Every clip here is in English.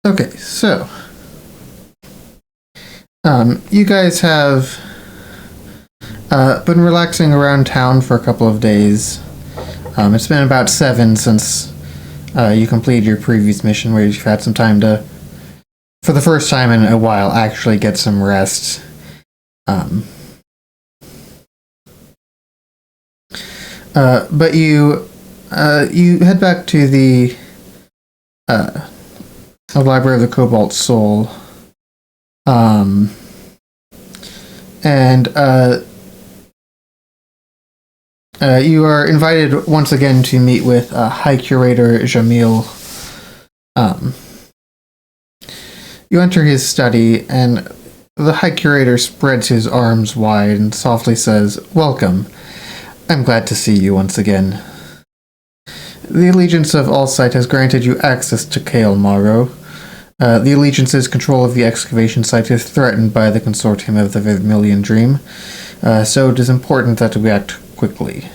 Okay, so you guys have been relaxing around town for a couple of days. It's been about 7 since you completed your previous mission, where you've had some time to, for the first time in a while, actually get some rest. Um, but you head back to the Library of the Cobalt Soul, um, and you are invited once again to meet with High Curator Jamil. Um, you enter his study, and the High Curator spreads his arms wide and softly says, "Welcome. I'm glad to see you once again. The Allegiance of Allsight has granted you access to Cael Morrow. The Allegiance's control of the excavation site is threatened by the consortium of the Vermilion Dream, so it is important that we act quickly.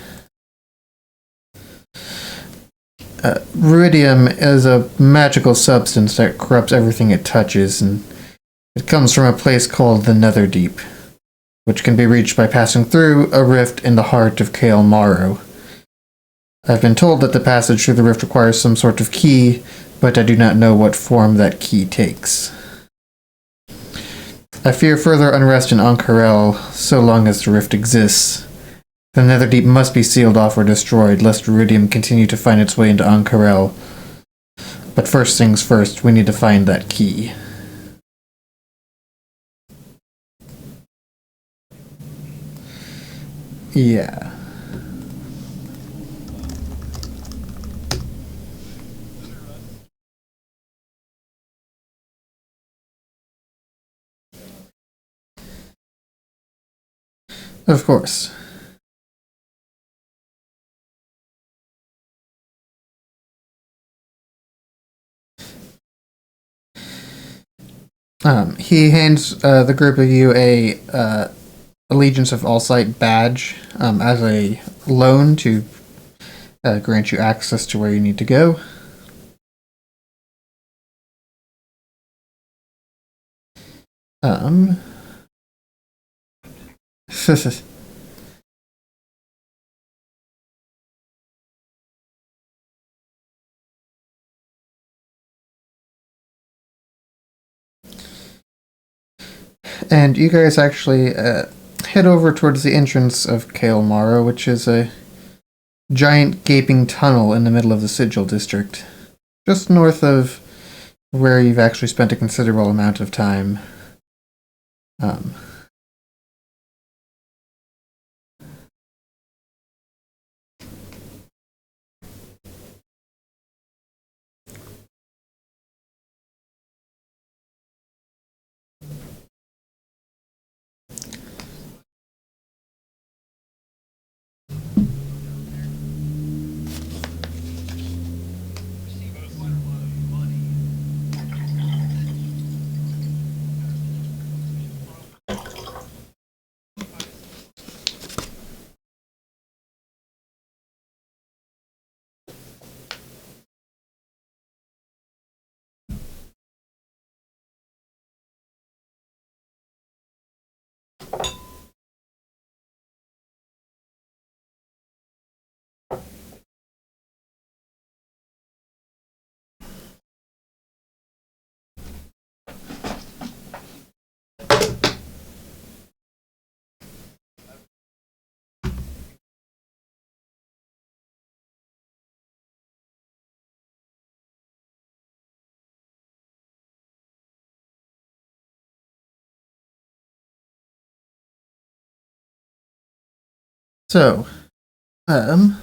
Ruidium is a magical substance that corrupts everything it touches, and it comes from a place called the Netherdeep, which can be reached by passing through a rift in the heart of Cael Morrow. I've been told that the passage through the rift requires some sort of key, but I do not know what form that key takes. I fear further unrest in Ankarel so long as the rift exists. The Netherdeep must be sealed off or destroyed, lest Ruidium continue to find its way into Ankarel. But first things first, we need to find that key." Yeah. Of course. He hands the group of you a Allegiance of Allsight badge as a loan to grant you access to where you need to go. And you guys actually head over towards the entrance of Cael Morrow, which is a giant gaping tunnel in the middle of the Sigil District, just north of where you've actually spent a considerable amount of time. So, yeah,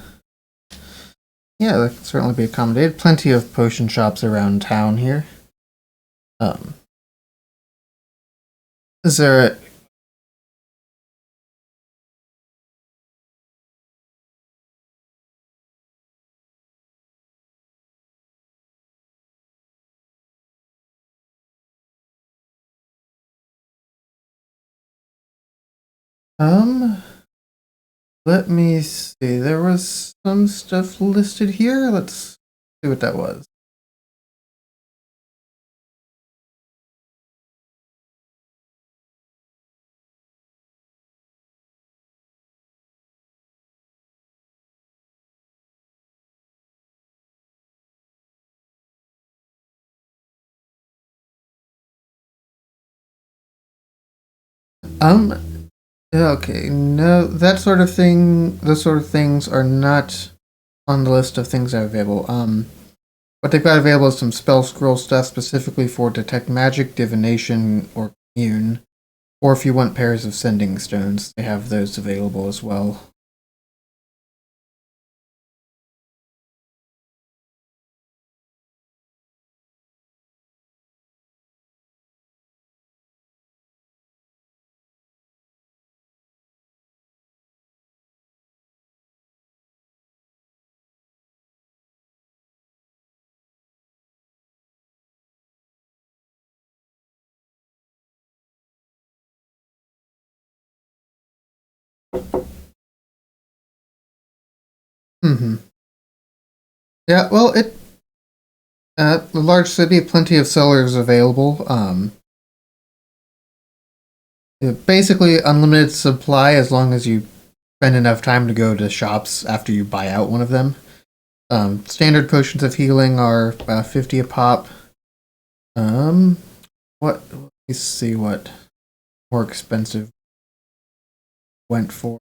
that can certainly be accommodated. Plenty of potion shops around town here. Is there a... Let me see. There was some stuff listed here. Let's see what that was. Okay, no, that sort of thing, those sort of things are not on the list of things that are available. What they've got available is some spell scroll stuff specifically for detect magic, divination, or commune. Or if you want pairs of sending stones, they have those available as well. Mm-hmm. Yeah, well, the large city, plenty of sellers available. Basically unlimited supply as long as you spend enough time to go to shops after you buy out one of them. Standard potions of healing are 50 a pop. Um, let me see what more expensive went for.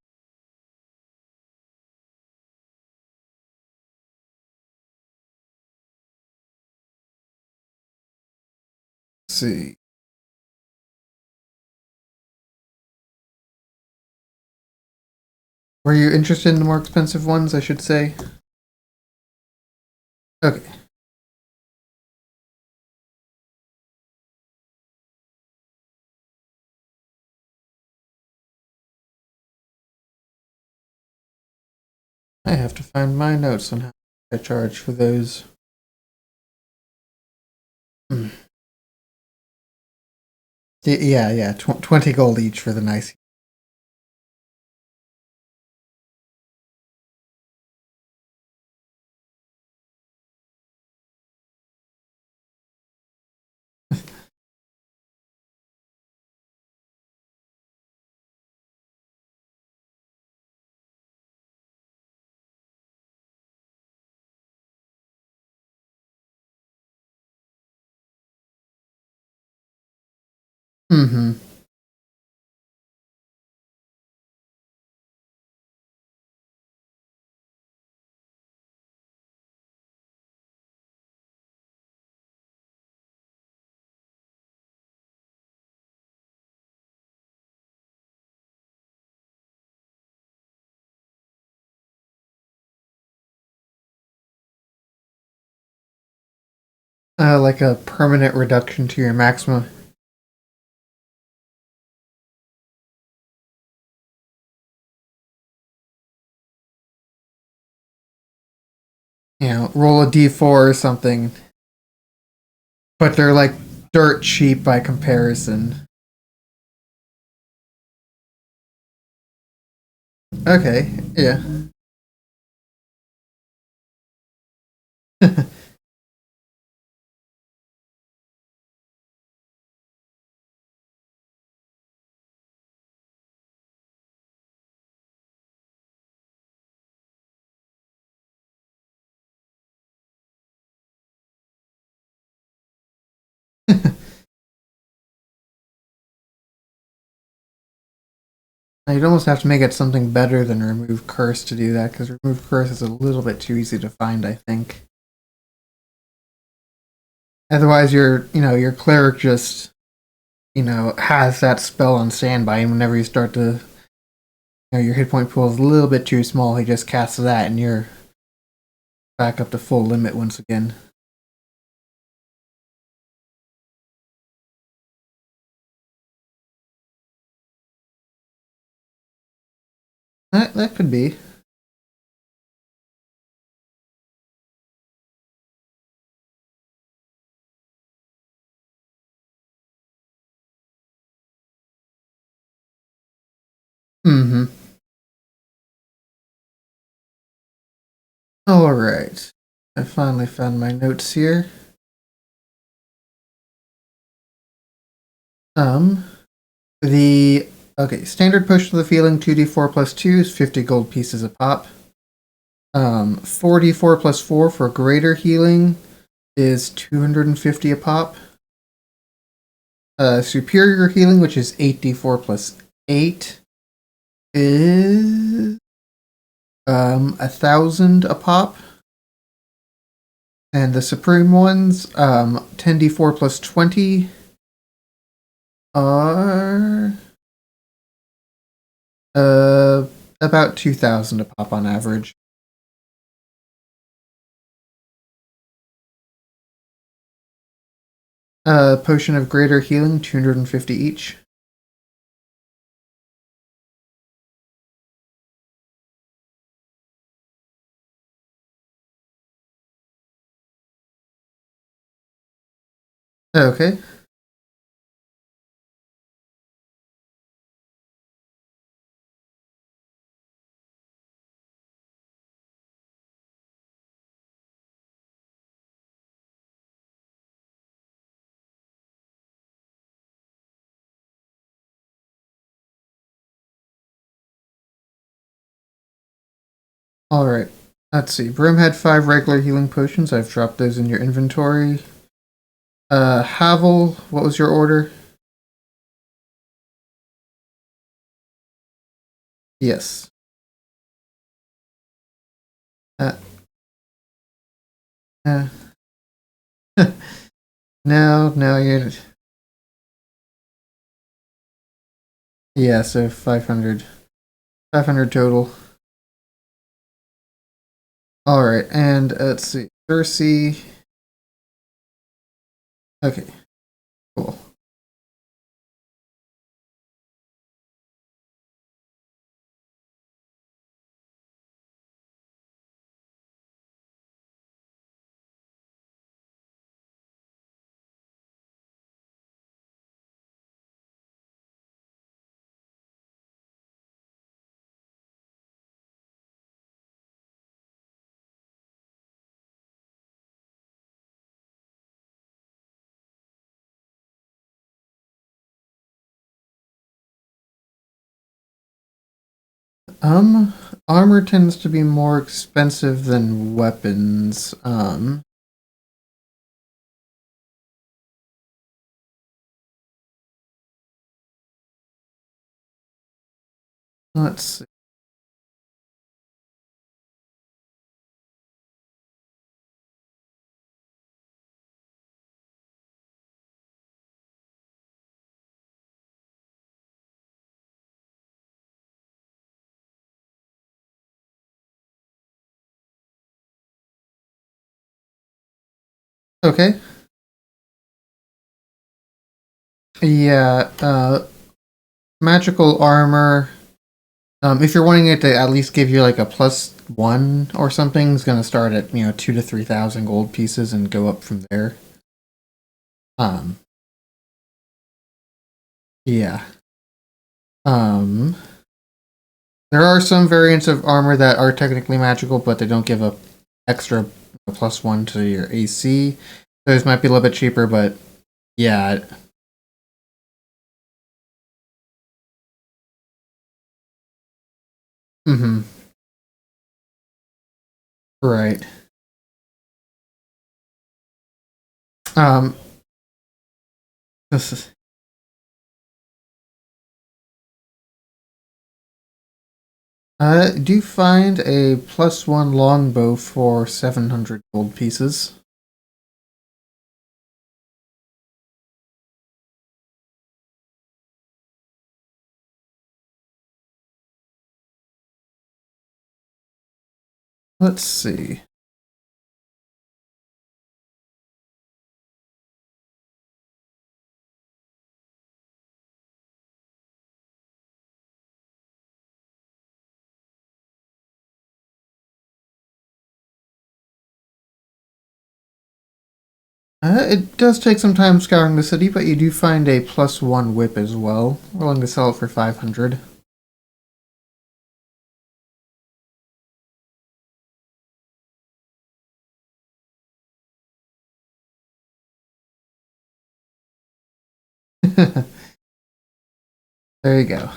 Let's see. Were you interested in the more expensive ones, I should say? Okay. I have to find my notes on how I charge for those. Hmm. Yeah. 20 gold each for the nice. Mm-hmm. Like a permanent reduction to your maximum. Roll a d4 or something. But they're like dirt cheap by comparison. Okay, yeah. You'd almost have to make it something better than remove curse to do that, because remove curse is a little bit too easy to find, I think. Otherwise, your cleric just, has that spell on standby, and whenever you start to, your hit point pool is a little bit too small, he just casts that, and you're back up to full limit once again. That could be. Mm-hmm. Alright. I finally found my notes here. Um, the standard push to the feeling 2d4 plus 2 is 50 gold pieces a pop. 4d4 plus 4 for greater healing is 250 a pop. Superior healing, which is 8d4 plus 8 is 1,000 a pop. And the Supreme ones, 10d4 plus 20 are about 2,000 a pop on average. Potion of Greater Healing, 250 each. Okay. Alright. Let's see. Brim had 5 regular healing potions. I've dropped those in your inventory. Havel, what was your order? Yes. Uh, uh, no, you're... Yeah, so 500. 500 total. Alright, and let's see. Cersei. Okay, cool. Um, Armor tends to be more expensive than weapons. Let's see. Okay. Yeah, magical armor. If you're wanting it to at least give you like a +1 or something, it's gonna start at 2 to 3,000 gold pieces and go up from there. Um, yeah. Um, there are some variants of armor that are technically magical, but they don't give a extra +1 to your AC. Those might be a little bit cheaper, but yeah. Mm-hmm. Right. Um, this is, do find a +1 longbow for 700 gold pieces. Let's see. It does take some time scouring the city, but you do find a +1 whip as well. Willing to sell it for 500. There you go.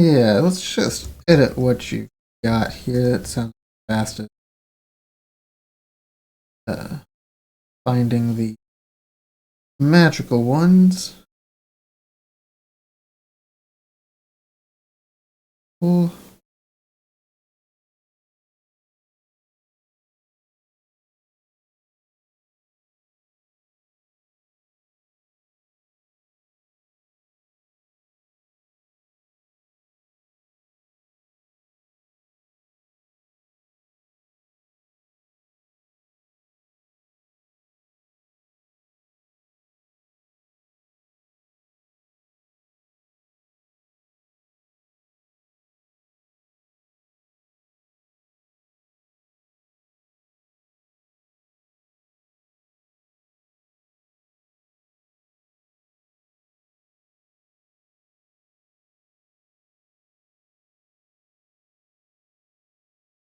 Yeah, let's just edit what you got here. That sounds fast as finding the magical ones. Cool.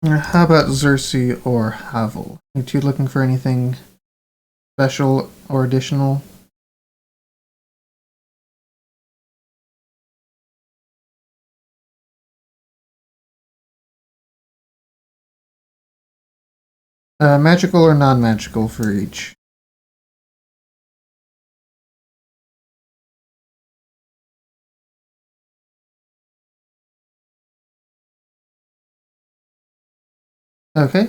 How about Xerxes or Havel? You two looking for anything special or additional? Magical or non-magical for each. Okay.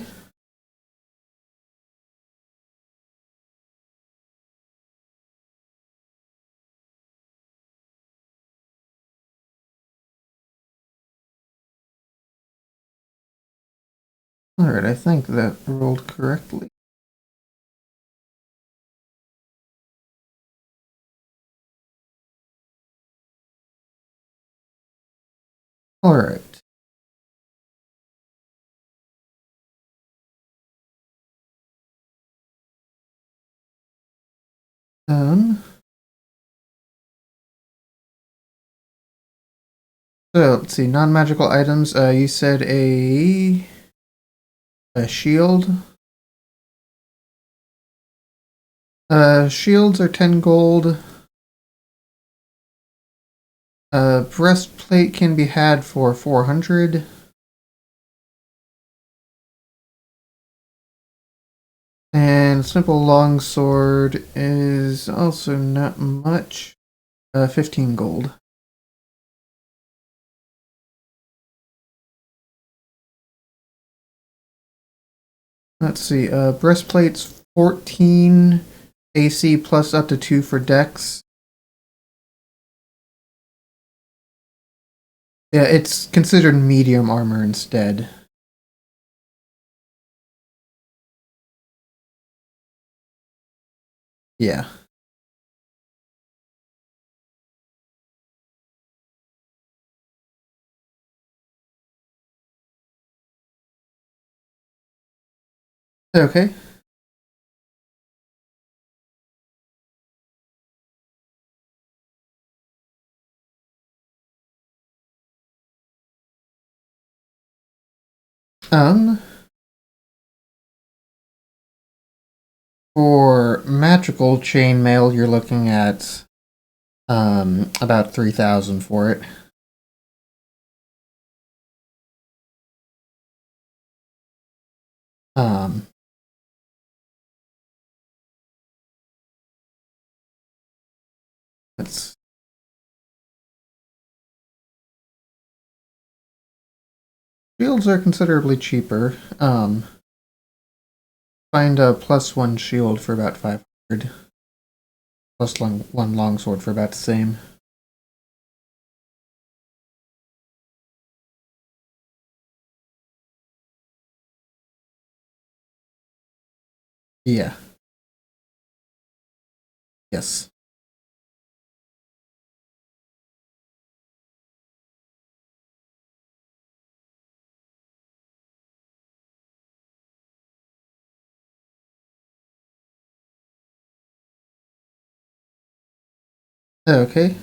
Alright, I think that rolled correctly. Alright. Um, so, let's see, non-magical items. You said a shield. Shields are 10 gold. Breastplate can be had for 400. And simple longsword is also not much. 15 gold. Let's see, breastplate's 14 AC plus up to 2 for dex. Yeah, it's considered medium armor instead. Yeah. Okay. Um, for magical chainmail, you're looking at about 3,000 for it. Um, let's shields are considerably cheaper. Find a +1 shield for about 500. +1 longsword for about the same. Yeah. Yes. Okay.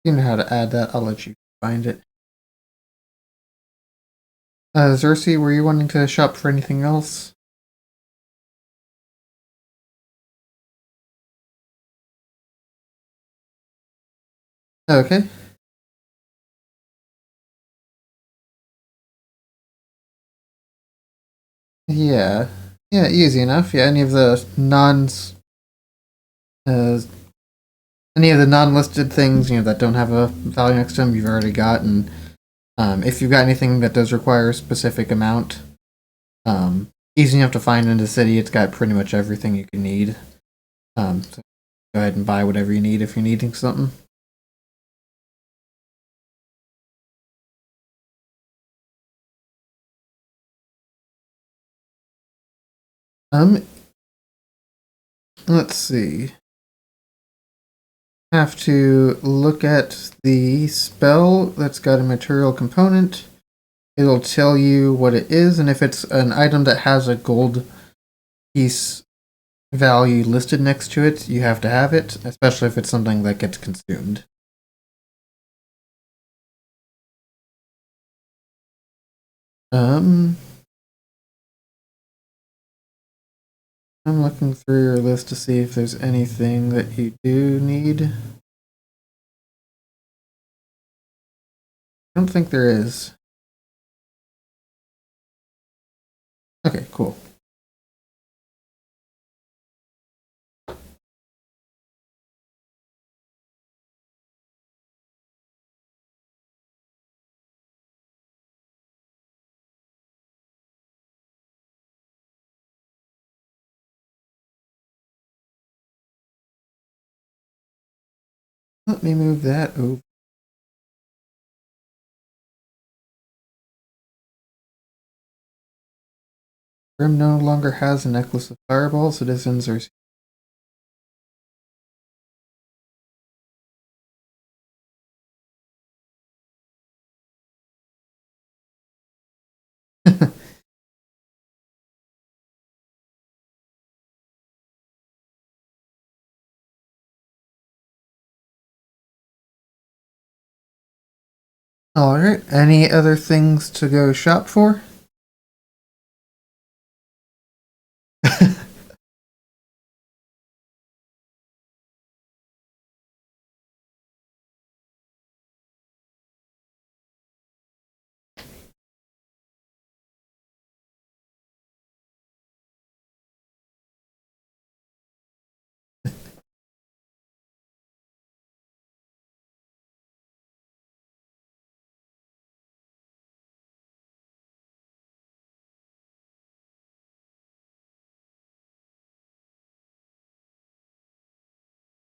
You know how to add that. I'll let you find it. Xerxes, were you wanting to shop for anything else? Okay. Yeah. Yeah, easy enough. Yeah, uh, any of the non-listed things, that don't have a value next to them, you've already got, and if you've got anything that does require a specific amount, easy enough to find in the city. It's got pretty much everything you can need. So go ahead and buy whatever you need if you're needing something. Um, let's see. Have to look at the spell that's got a material component. It'll tell you what it is, and if it's an item that has a gold piece value listed next to it, you have to have it, especially if it's something that gets consumed. Um, I'm looking through your list to see if there's anything that you do need. I don't think there is. Okay, cool. Let me move that over. Grim no longer has a necklace of fireballs. Citizens are. Alright, any other things to go shop for?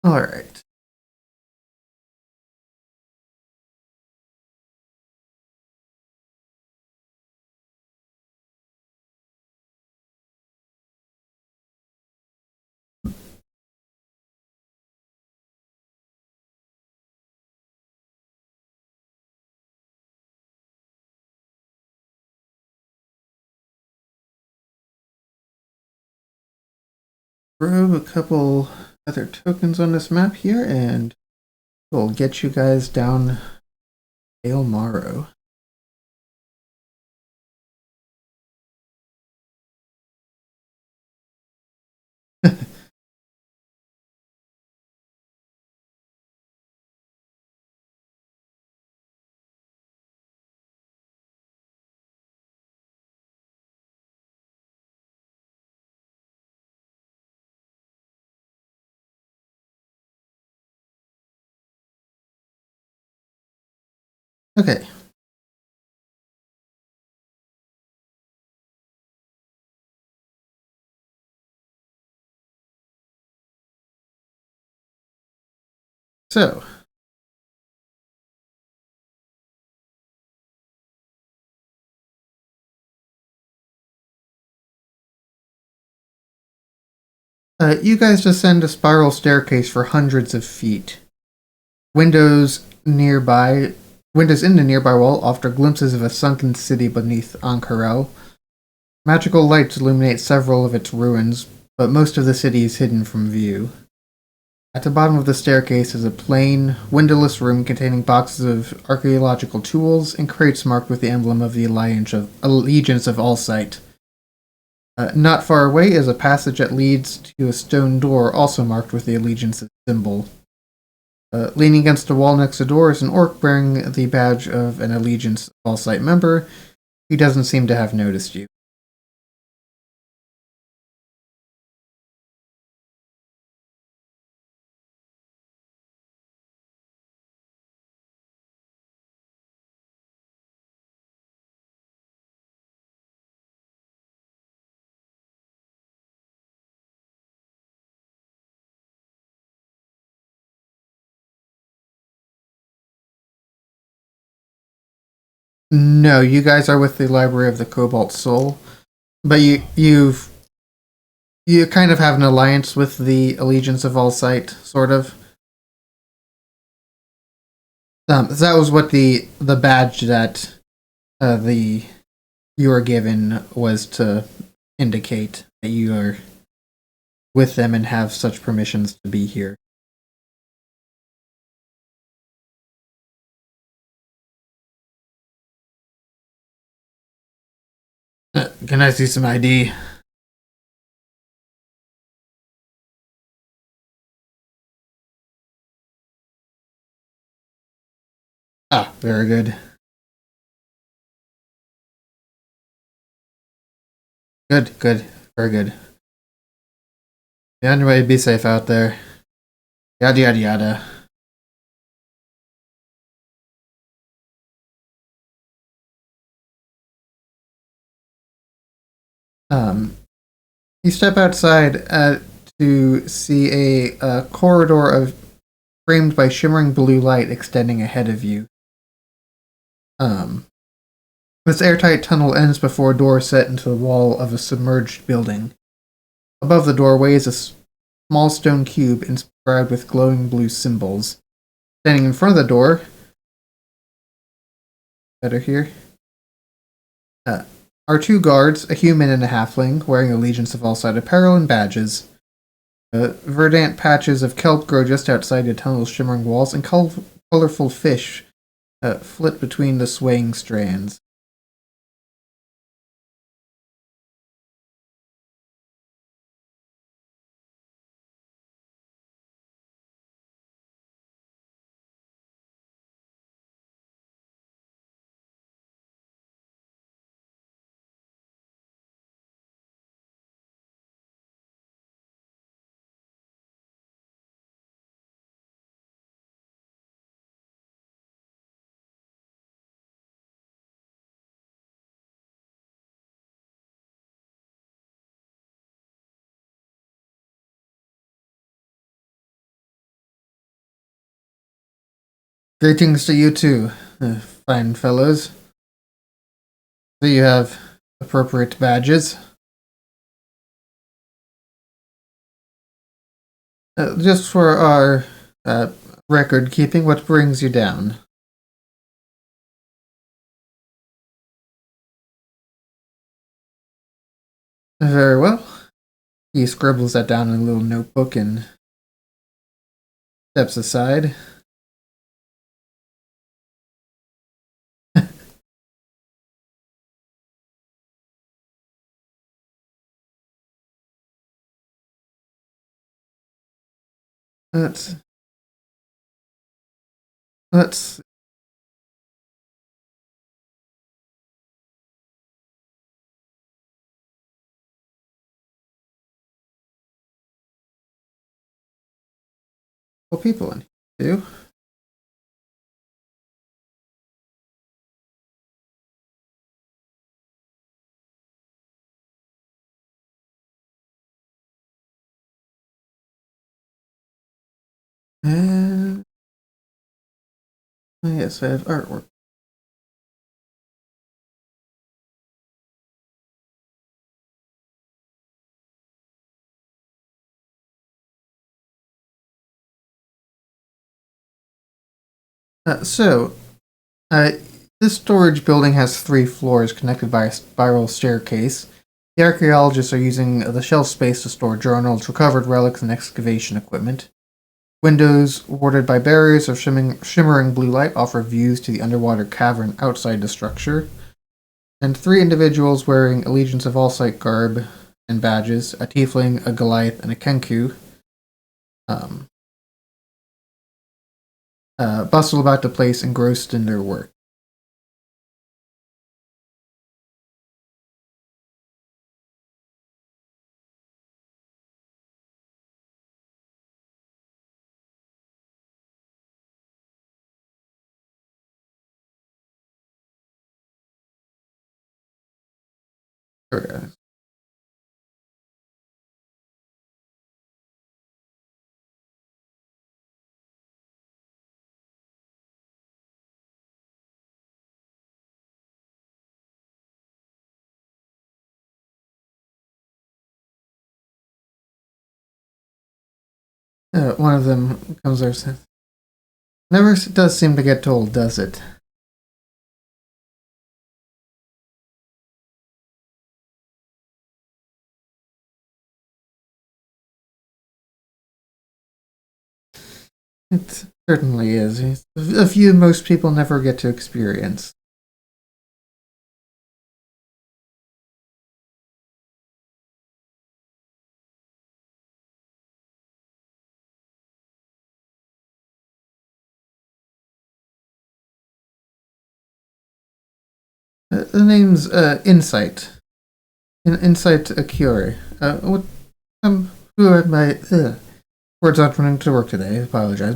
Alright. Throw a couple other tokens on this map here, and we'll get you guys down Cael Morrow. Okay. So, you guys descend a spiral staircase for hundreds of feet. Windows nearby, windows in the nearby wall offer glimpses of a sunken city beneath Ank'Harel. Magical lights illuminate several of its ruins, but most of the city is hidden from view. At the bottom of the staircase is a plain, windowless room containing boxes of archaeological tools and crates marked with the emblem of the Allegiance of Allsight. Not far away is a passage that leads to a stone door also marked with the Allegiance symbol. Leaning against the wall next to the door is an orc bearing the badge of an Allegiance All Site member. He doesn't seem to have noticed you. No, you guys are with the Library of the Cobalt Soul, but you kind of have an alliance with the Allegiance of All Sight, sort of. That was what the badge that the you were given was to indicate that you are with them and have such permissions to be here. Can I see some ID? Ah, very good. Good, good, very good. Yeah, anyway, be safe out there. Yada yada yada. Um, you step outside to see a corridor of framed by shimmering blue light extending ahead of you. This airtight tunnel ends before a door set into the wall of a submerged building. Above the doorway is a small stone cube inscribed with glowing blue symbols. Standing in front of the door, better here, are two guards, a human and a halfling, wearing Allegiance of All Side apparel and badges. Verdant patches of kelp grow just outside the tunnel's shimmering walls, and colorful fish flit between the swaying strands. Greetings to you too, fine fellows. So you have appropriate badges. Just for our record keeping, what brings you down? Very well. He scribbles that down in a little notebook and steps aside. Let's pull people in here too. And yes, I have artwork. Uh, this storage building has 3 floors connected by a spiral staircase. The archaeologists are using the shelf space to store journals, recovered relics, and excavation equipment. Windows, warded by barriers of shimmering blue light, offer views to the underwater cavern outside the structure. And 3 individuals wearing Allegiance of All Sight garb and badges, a tiefling, a Goliath, and a Kenku, bustle about the place engrossed in their work. Okay. One of them comes over and says, "Never does seem to get told, does it?" It certainly is. It's a view most people never get to experience. The name's Insight. Insight Cure. What? Who am I? Words aren't running to work today. I apologize.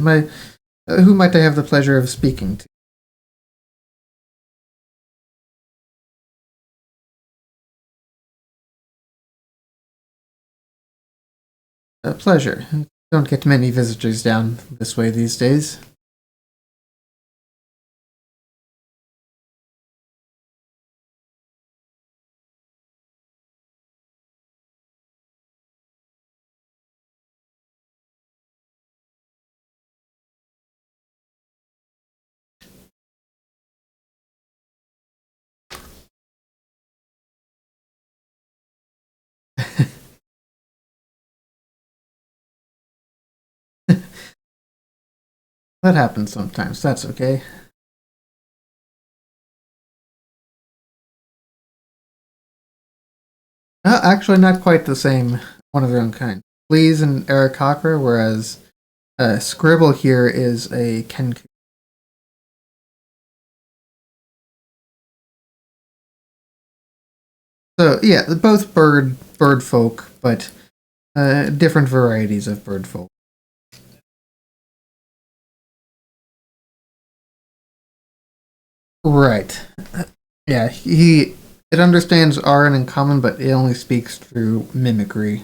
Who might I have the pleasure of speaking to? Pleasure. Don't get many visitors down this way these days. That happens sometimes. That's okay. Actually, not quite the same. One of their own kind. Please and Eric Cocker, whereas Scribble here is a Kenku. So yeah, both bird folk, but different varieties of bird folk. Right. Yeah, he it understands Aran in common, but it only speaks through mimicry.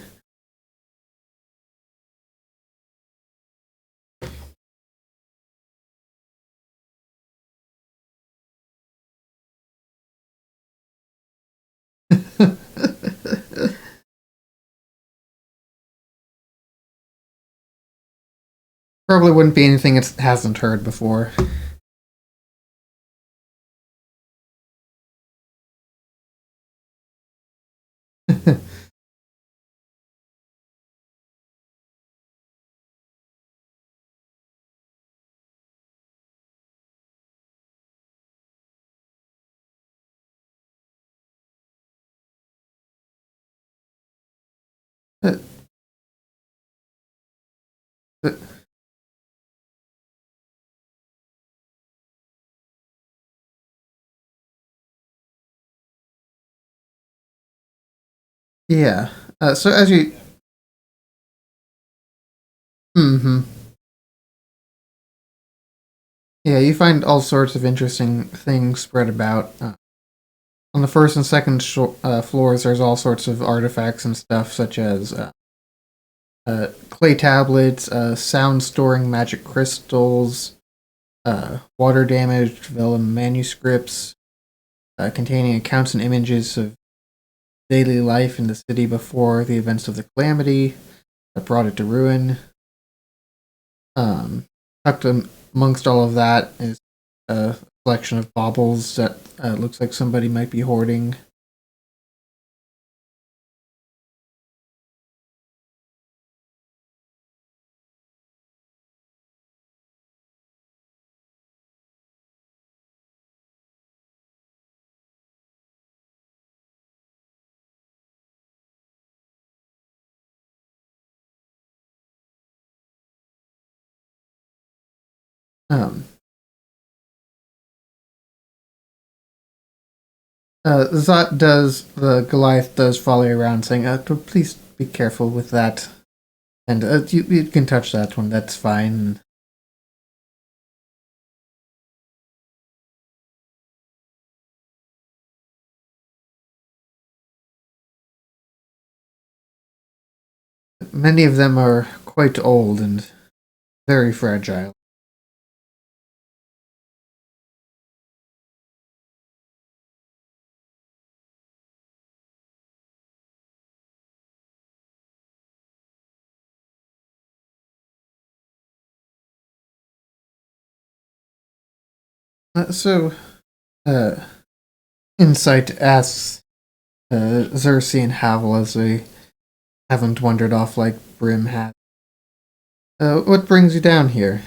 Probably wouldn't be anything it hasn't heard before. Uh, uh, yeah. So as you, mm-hmm. Yeah, you find all sorts of interesting things spread about. On the first and second floors, there's all sorts of artifacts and stuff, such as clay tablets, sound storing magic crystals, water damaged vellum manuscripts, containing accounts and images of daily life in the city before the events of the calamity that brought it to ruin. Um, Tucked amongst all of that is a collection of baubles that looks like somebody might be hoarding. Um, the Goliath does follow you around saying, please be careful with that. And you can touch that one, that's fine. Many of them are quite old and very fragile. So, uh, Insight asks Xerxes and Havel as they haven't wandered off like Brim had. What brings you down here?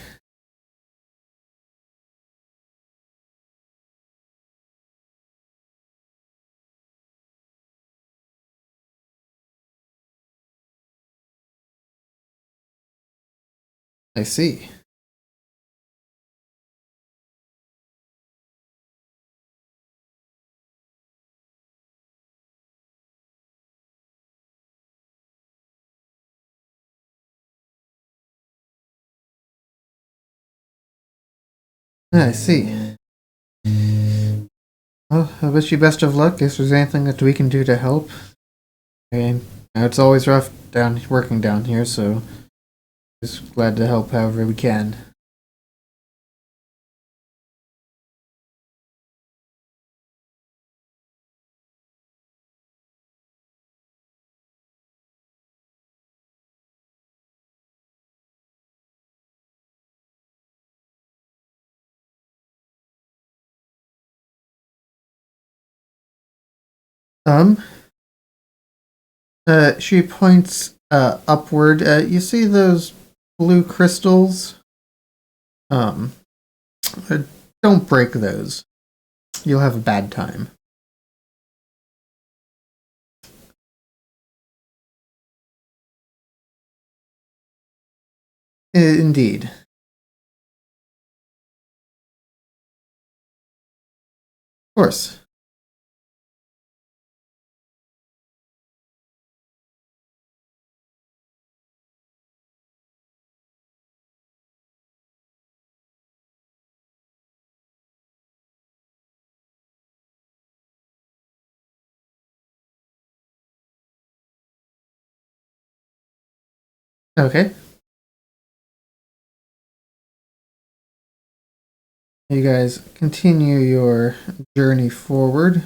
I see. I see. Well, I wish you best of luck. If there's anything that we can do to help. I mean, it's always rough working down here, so just glad to help however we can. Um, she points upward. You see those blue crystals? Um, uh, don't break those. You'll have a bad time. Indeed. Of course. Okay. You guys continue your journey forward.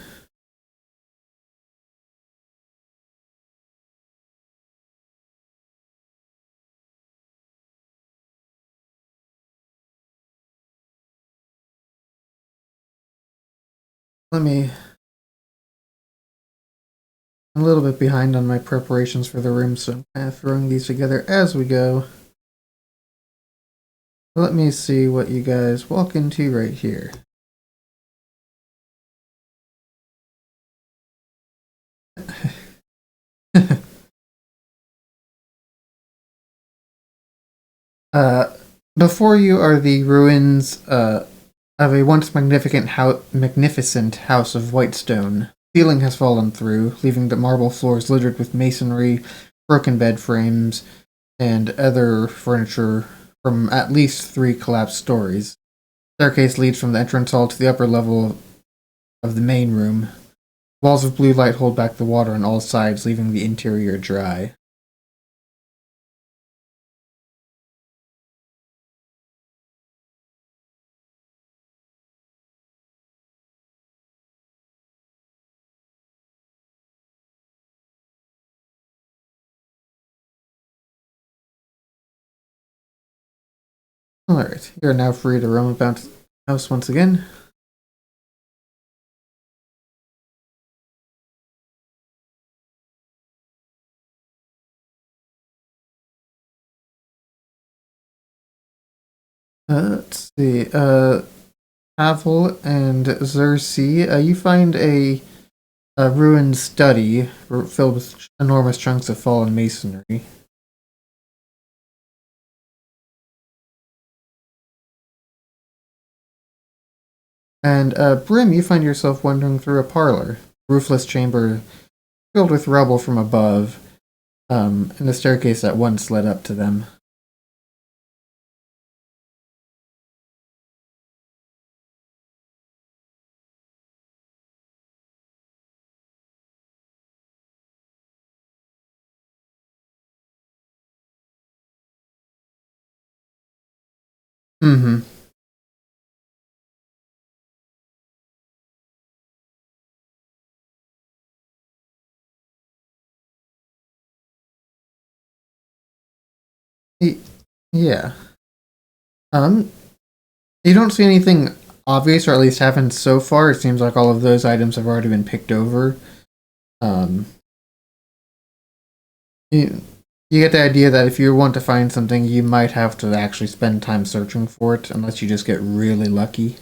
I'm a little bit behind on my preparations for the room, so I'm kind of throwing these together as we go. Let me see what you guys walk into right here. uh, Before you are the ruins of a once magnificent house of white stone. Ceiling has fallen through, leaving the marble floors littered with masonry, broken bed frames, and other furniture from at least 3 collapsed stories. Staircase leads from the entrance hall to the upper level of the main room. Walls of blue light hold back the water on all sides, leaving the interior dry. Alright, you are now free to roam about the house once again. Let's see. Havel and Xerxes, you find a ruined study filled with enormous chunks of fallen masonry. And Brim, you find yourself wandering through a parlor, roofless chamber filled with rubble from above, and a staircase that once led up to them. Mm-hmm. Yeah. Um, you don't see anything obvious, or at least haven't so far. It seems like all of those items have already been picked over. Um, you, you get the idea that if you want to find something, you might have to actually spend time searching for it, unless you just get really lucky.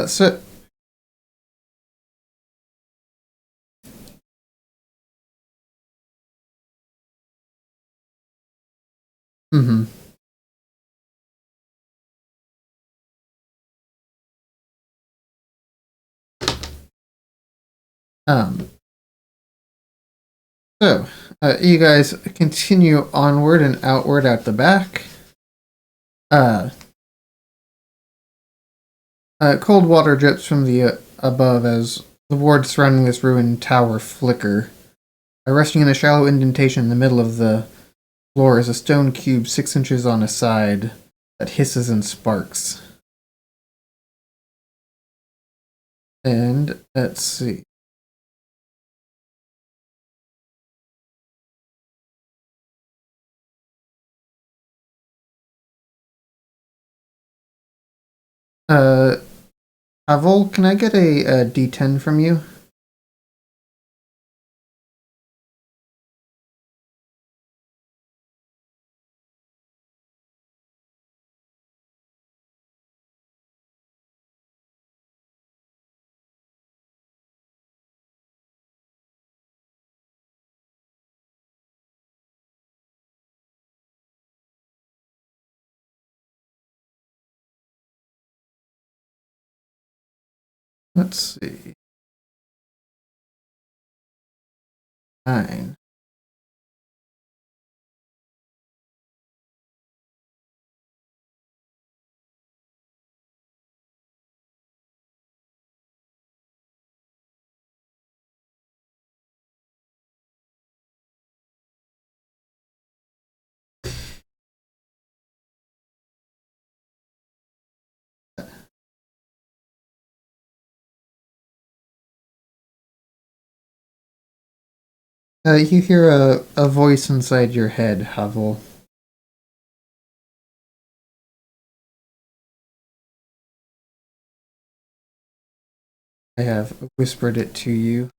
So, mm-hmm. Um, so, you guys continue onward and outward out the back. Uh, Cold water drips from the above as the wards surrounding this ruined tower flicker. Resting in a shallow indentation in the middle of the floor is a stone cube 6 inches on a side that hisses and sparks. And let's see. Uh, Avol, can I get a D10 from you? Let's see. 9. You hear a voice inside your head, Havel. I have whispered it to you.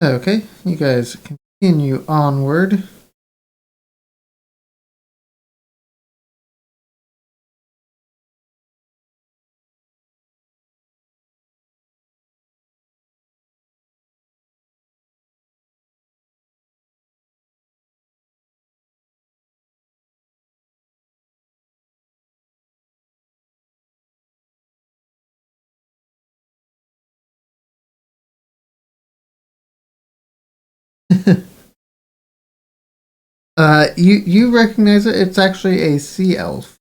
Okay, you guys continue onward. You recognize it? It's actually a sea elf.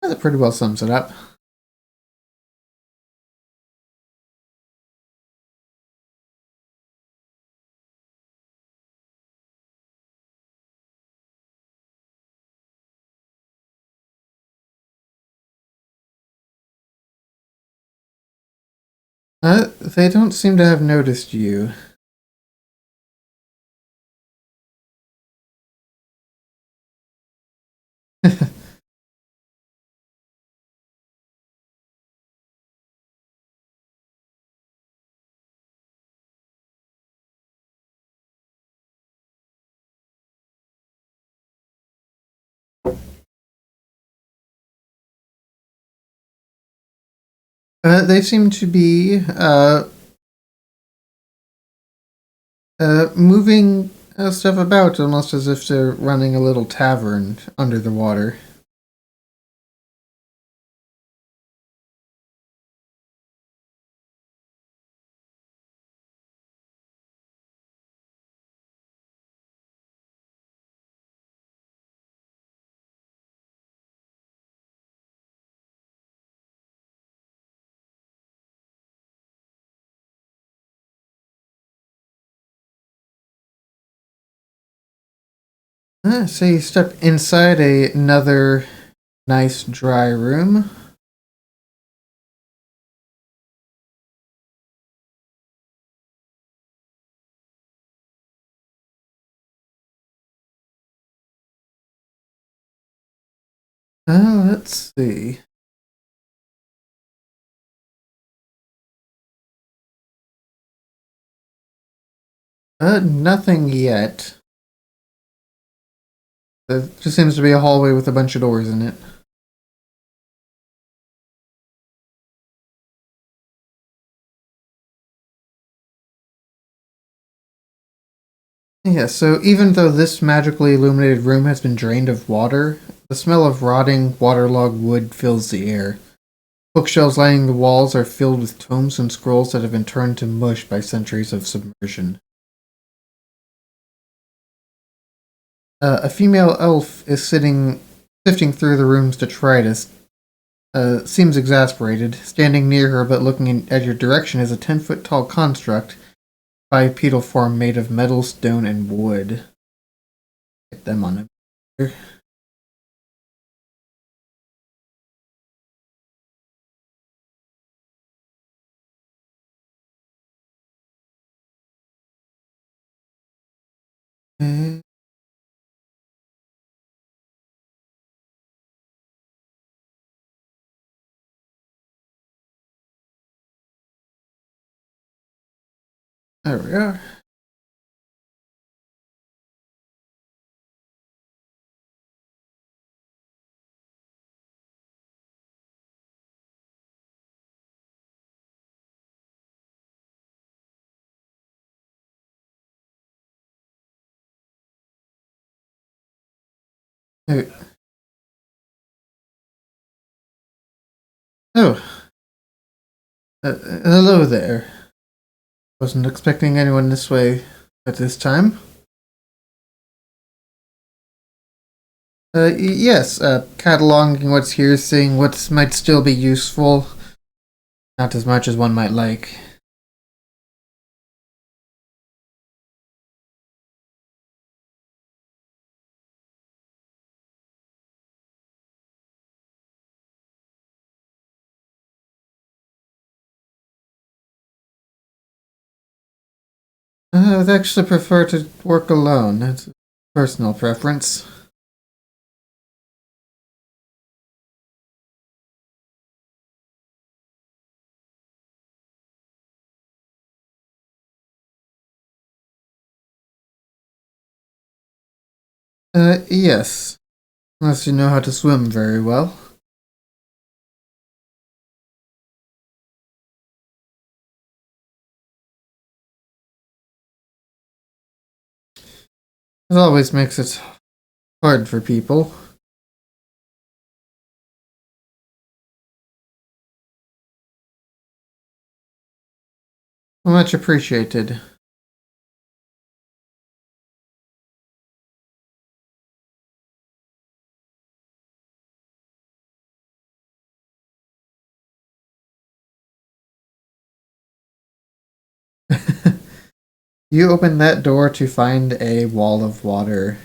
That pretty well sums it up. They don't seem to have noticed you. They seem to be moving stuff about almost as if they're running a little tavern under the water. So you step inside another nice dry room. Let's see. Nothing yet. There just seems to be a hallway with a bunch of doors in it. Yeah, so even though this magically illuminated room has been drained of water, the smell of rotting, waterlogged wood fills the air. Bookshelves lining the walls are filled with tomes and scrolls that have been turned to mush by centuries of submersion. A female elf is sifting through the room's detritus. Seems exasperated. Standing near her but looking at your direction is a 10-foot tall construct, bipedal form made of metal, stone, and wood. Get them on it. There we are. There- Oh, hello there. Wasn't expecting anyone this way at this time. Yes, cataloging what's here, seeing what might still be useful. Not as much as one might like. I'd actually prefer to work alone. It's a personal preference. Yes. Unless you know how to swim very well. It always makes it hard for people. Much appreciated. You open that door to find a wall of water.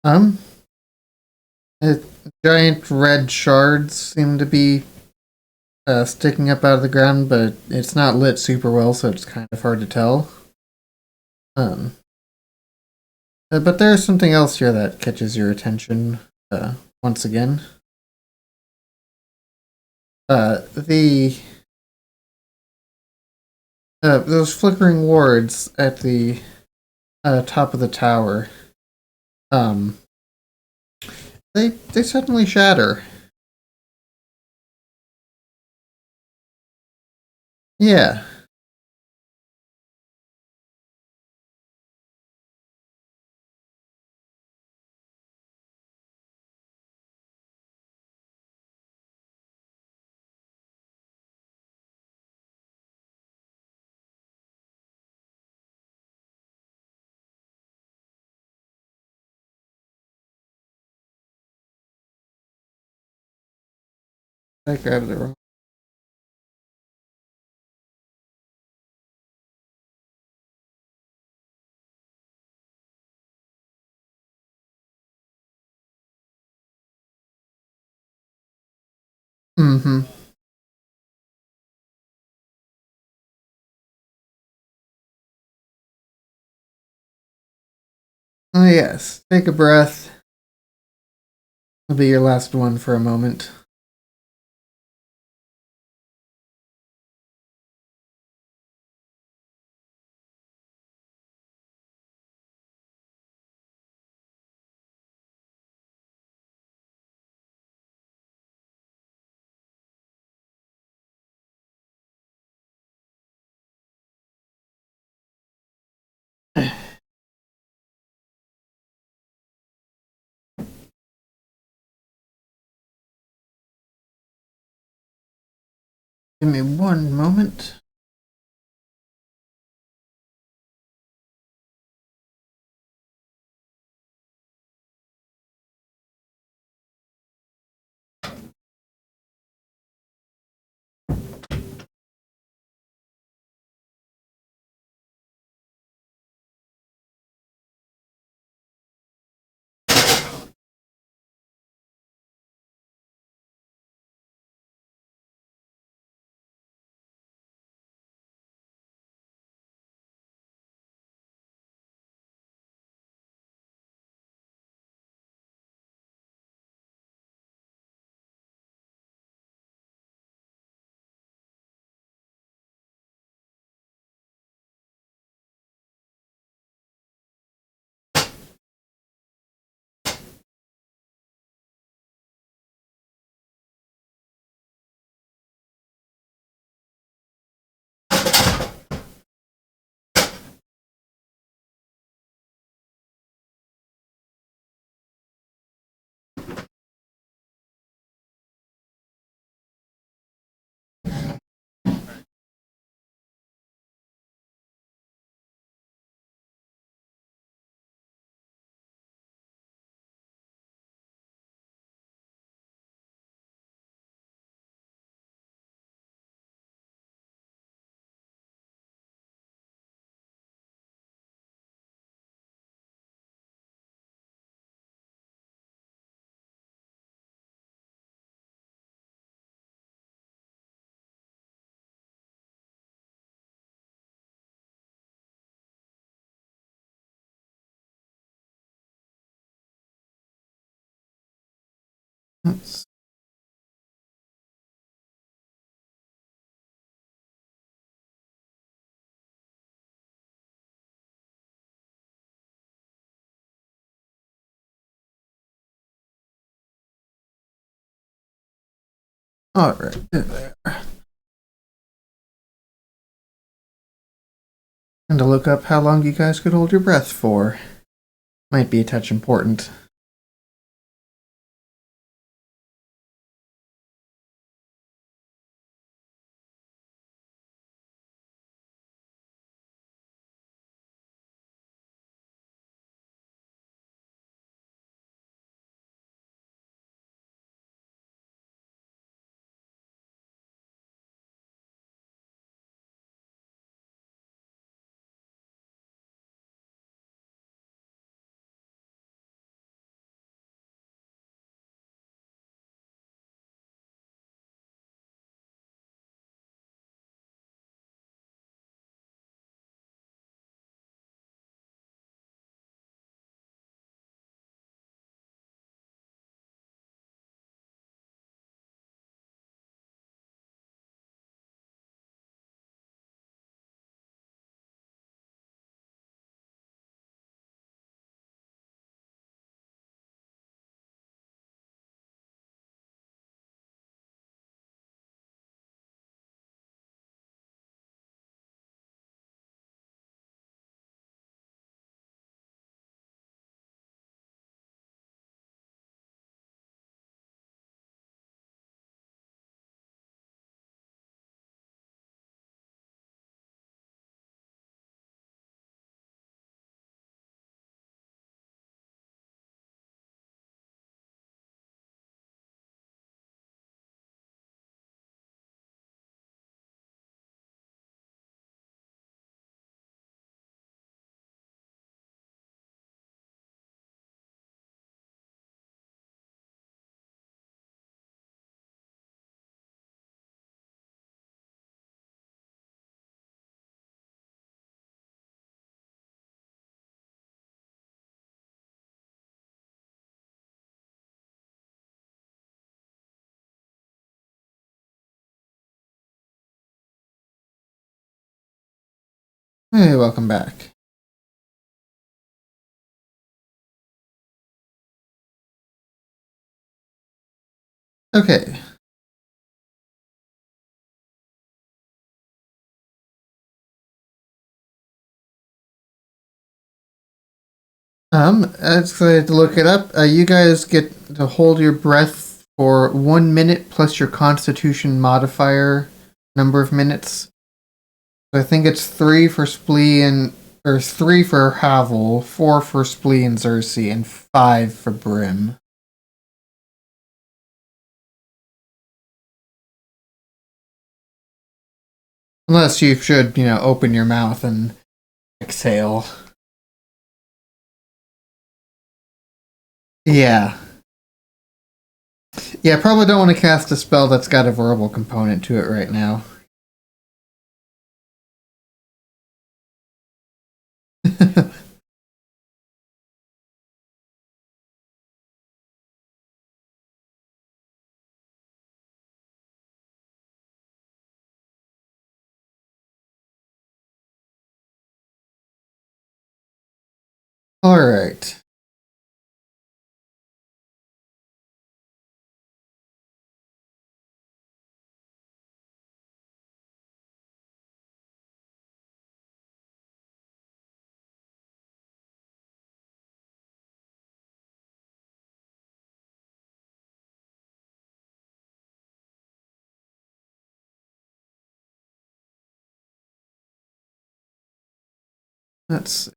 um, uh, Giant red shards seem to be sticking up out of the ground, but it's not lit super well, so it's kind of hard to tell. Um, but there's something else here that catches your attention once again. The those flickering wards at the top of the tower. Um, they suddenly shatter. Yeah. I grabbed it wrong. Mm-hmm. Oh yes. Take a breath. It'll be your last one for a moment. Give me one moment. Let's- All right, there. And to look up how long you guys could hold your breath for. Might be a touch important. Hey, welcome back. Okay. As I to look it up, you guys get to hold your breath for 1 minute plus your Constitution modifier number of minutes. So I think it's 3 for Havel, 4 for Splee and Xerxes, and 5 for Brim. Unless you should, open your mouth and exhale. Yeah. Yeah, probably don't want to cast a spell that's got a verbal component to it right now. Alright. Let's see.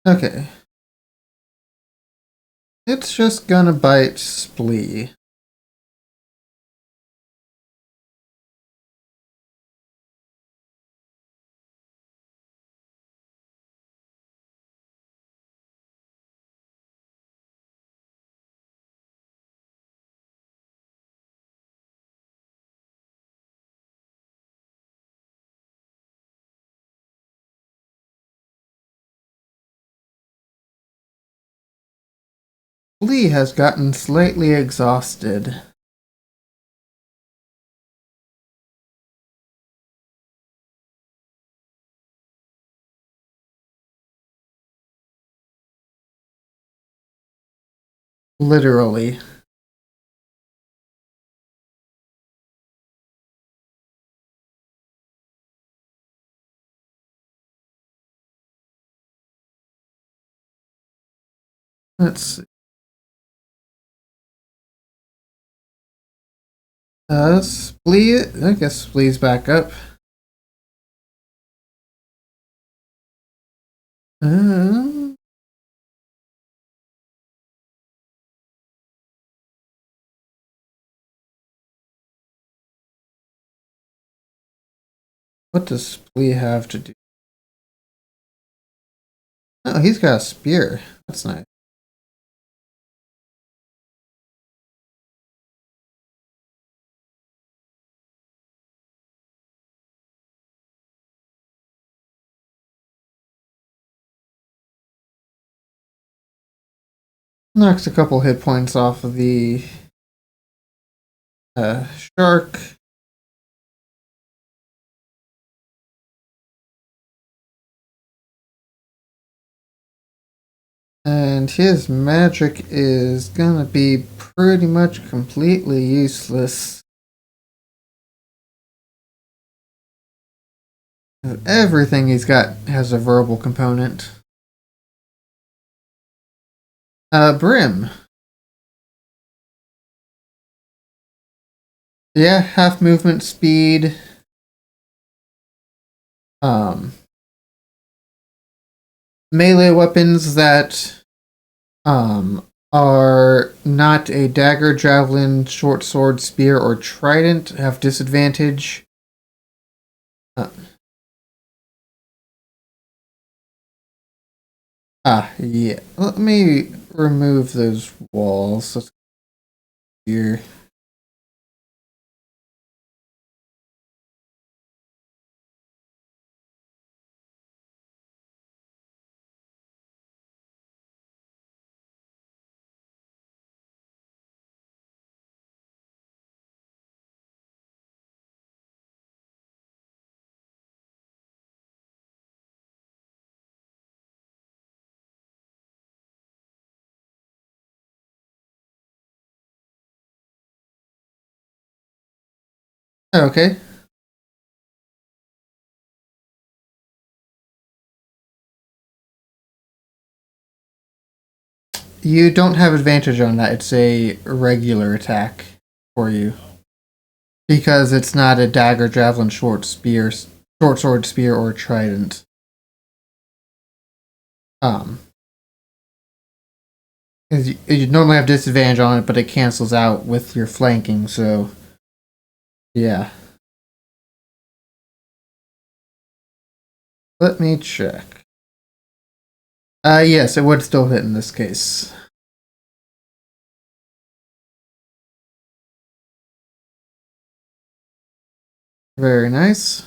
Okay. It's just gonna bite Splee. Lee has gotten slightly exhausted. Literally. Let's see. Splee, I guess Splee's back up. Uh, what does Splee have to do? Oh, he's got a spear. That's nice. Knocks a couple hit points off of the shark. And his magic is gonna be pretty much completely useless. Everything he's got has a verbal component. Brim. Yeah, half movement speed. Um, Melee weapons that are not a dagger, javelin, short sword, spear, or trident have disadvantage. Uh, yeah. Let me remove those walls. Let's here. Okay. You don't have advantage on that. It's a regular attack for you. Because it's not a dagger, javelin, short sword, spear, or trident. Um, you normally have disadvantage on it, but it cancels out with your flanking, so yeah. Let me check. Yes, it would still hit in this case. Very nice.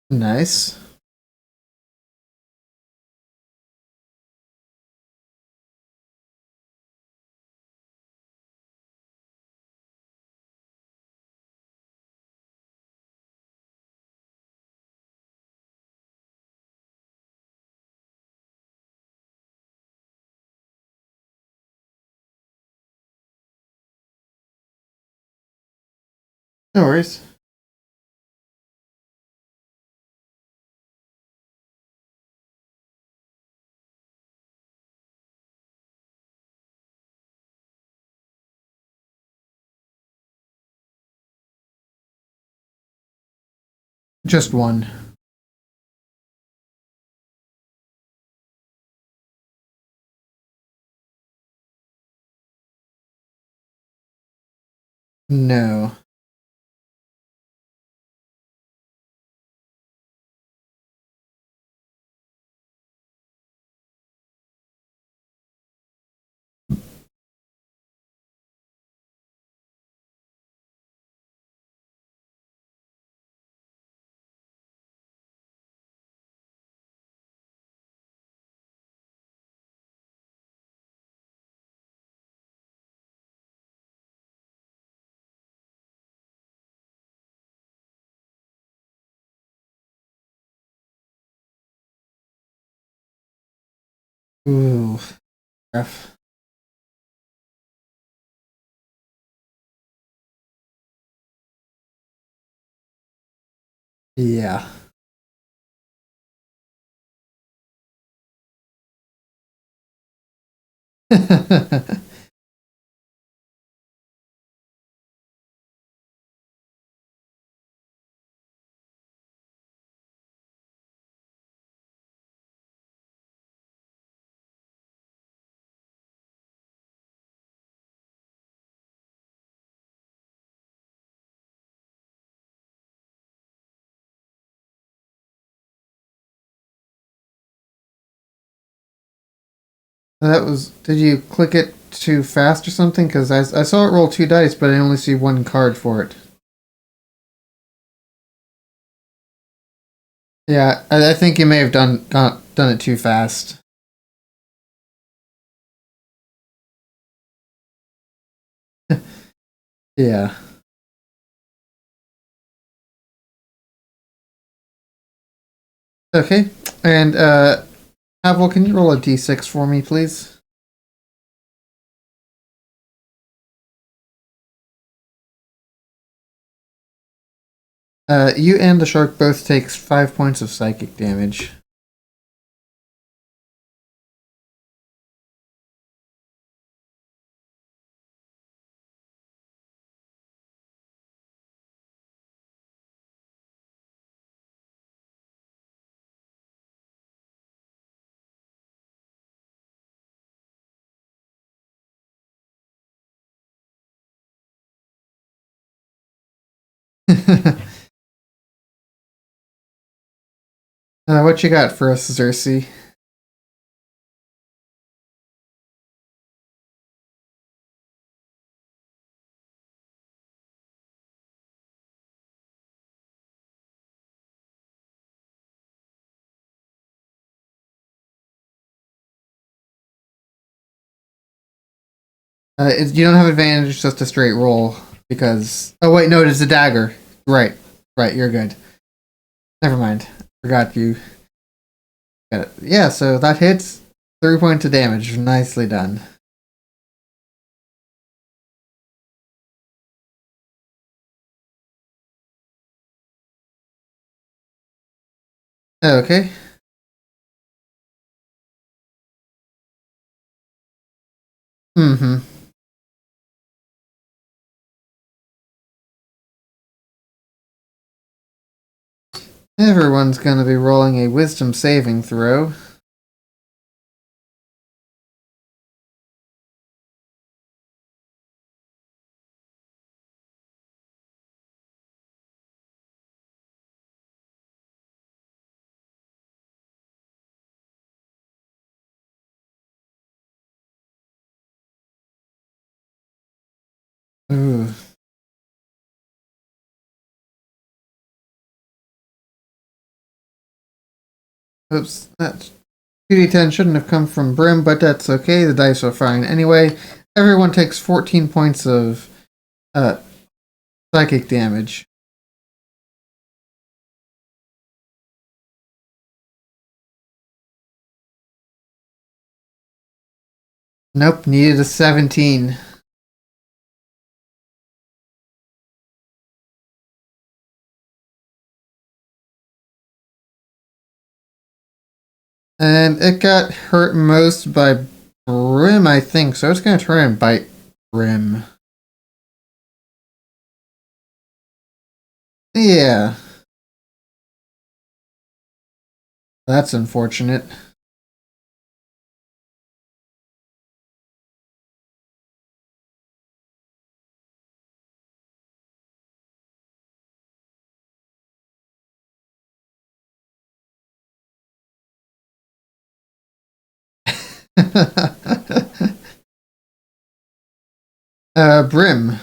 Nice. No worries. Just one. No. Ooh, rough. Yeah. That was. Did you click it too fast or something? Because I saw it roll 2 dice, but I only see one card for it. Yeah, I think you may have done it too fast. Yeah. Okay. And Avril, can you roll a d6 for me, please? You and the shark both takes 5 points of psychic damage. What you got for us, Cersei? You don't have advantage, it's just a straight roll because. Oh wait, no, it is a dagger. Right, right, you're good. Never mind. Forgot you. Got it. Yeah, so that hits. 3 points of damage. Nicely done. Okay. Mm-hmm. Everyone's gonna be rolling a wisdom saving throw. Ooh. Oops. That 2d10 shouldn't have come from Brim, but that's okay. The dice are fine. Anyway, everyone takes 14 points of uh, psychic damage. Nope, needed a 17. And it got hurt most by Brim, I think, so it's gonna try and bite Brim. Yeah, that's unfortunate. Brim.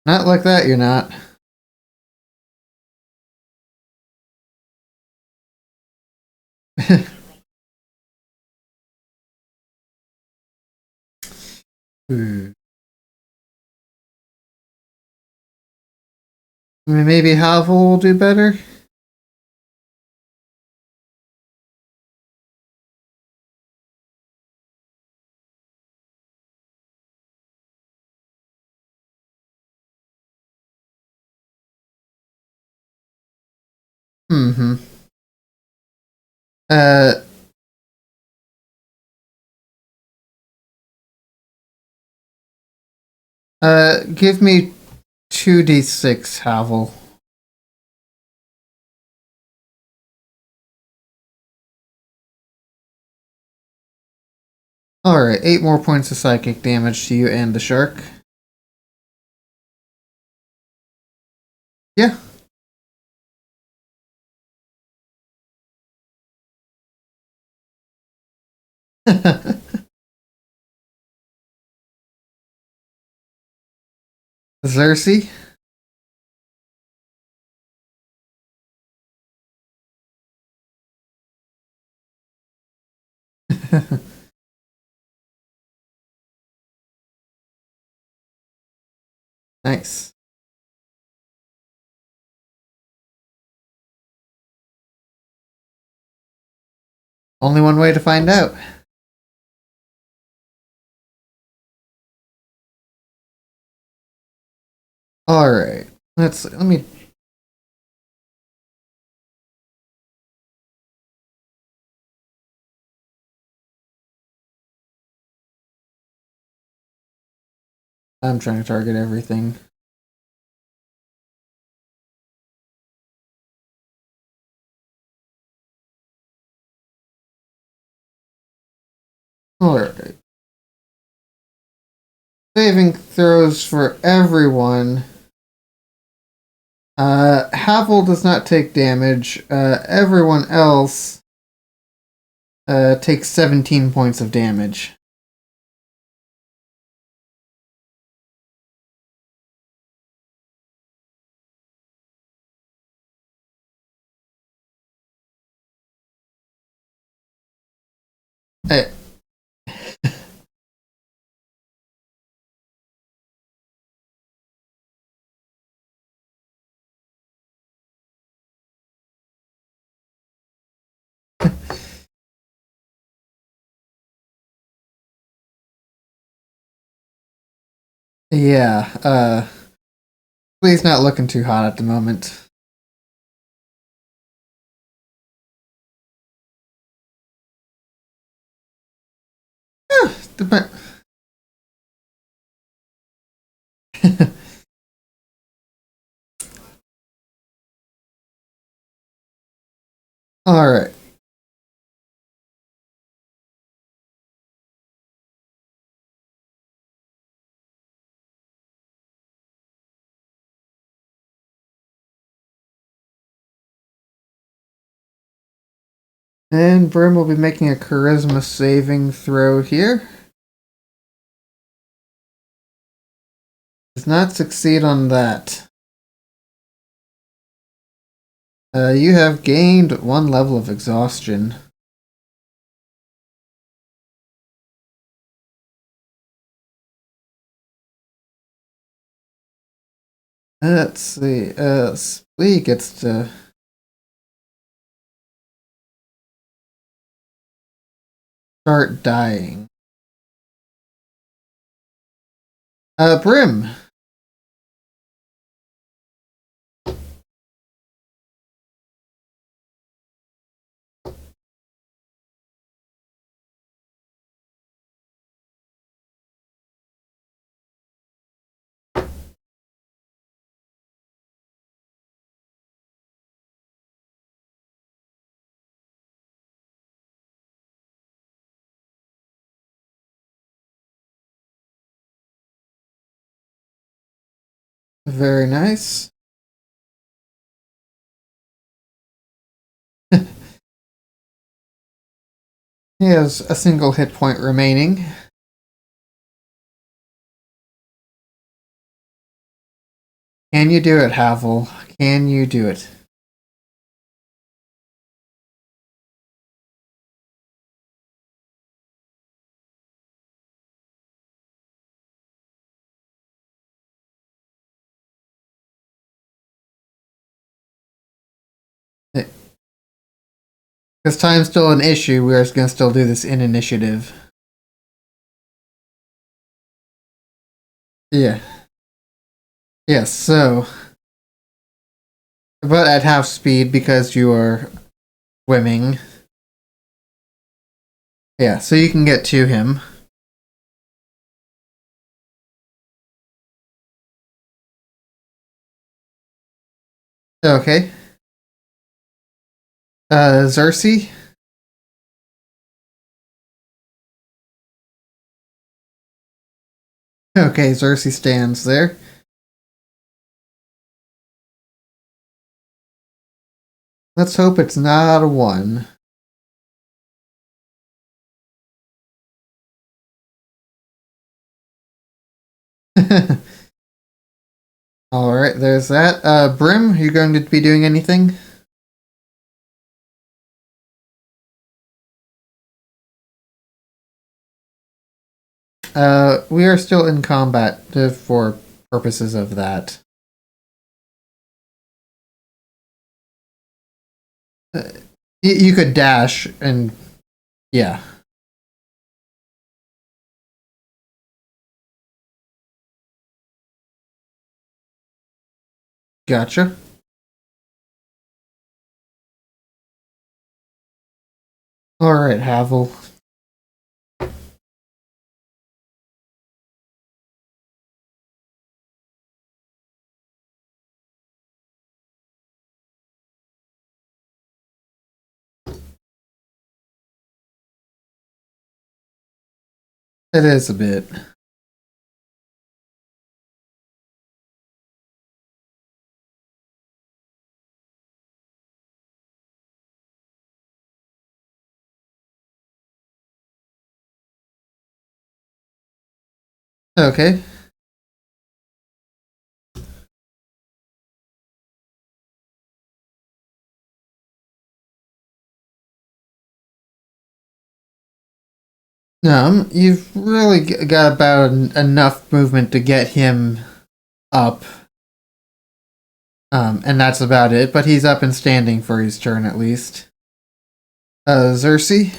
Not like that, you're not. Ooh. Maybe Havel will do better? Mm-hmm. Uh, give me 2d6, Havel. Alright, 8 more points of psychic damage to you and the shark. Yeah. Xerxes? Nice. Only one way to find out. Alright. Let me. I'm trying to target everything. Alright. Saving throws for everyone. Havel does not take damage. Everyone else takes 17 points of damage. Uh, yeah, please not looking too hot at the moment. Dep- Alright. And Brim will be making a charisma saving throw here. Does not succeed on that. You have gained 1 level of exhaustion. Let's see. Splee gets to start dying. Brim. Very nice. He has a single hit point remaining. Can you do it, Havel? Can you do it? Because time's still an issue, we are going to still do this in initiative. Yeah. Yes, so. But at half speed because you are swimming. Yeah, so you can get to him. Okay. Xerxes? Okay, Xerxes stands there. Let's hope it's not a 1. Alright, there's that. Brim, are you going to be doing anything? We are still in combat for purposes of that. You could dash and yeah. Gotcha. Alright, Havel. It is a bit. Okay. You've really got about enough movement to get him up. And that's about it, but he's up and standing for his turn at least. Xerxes?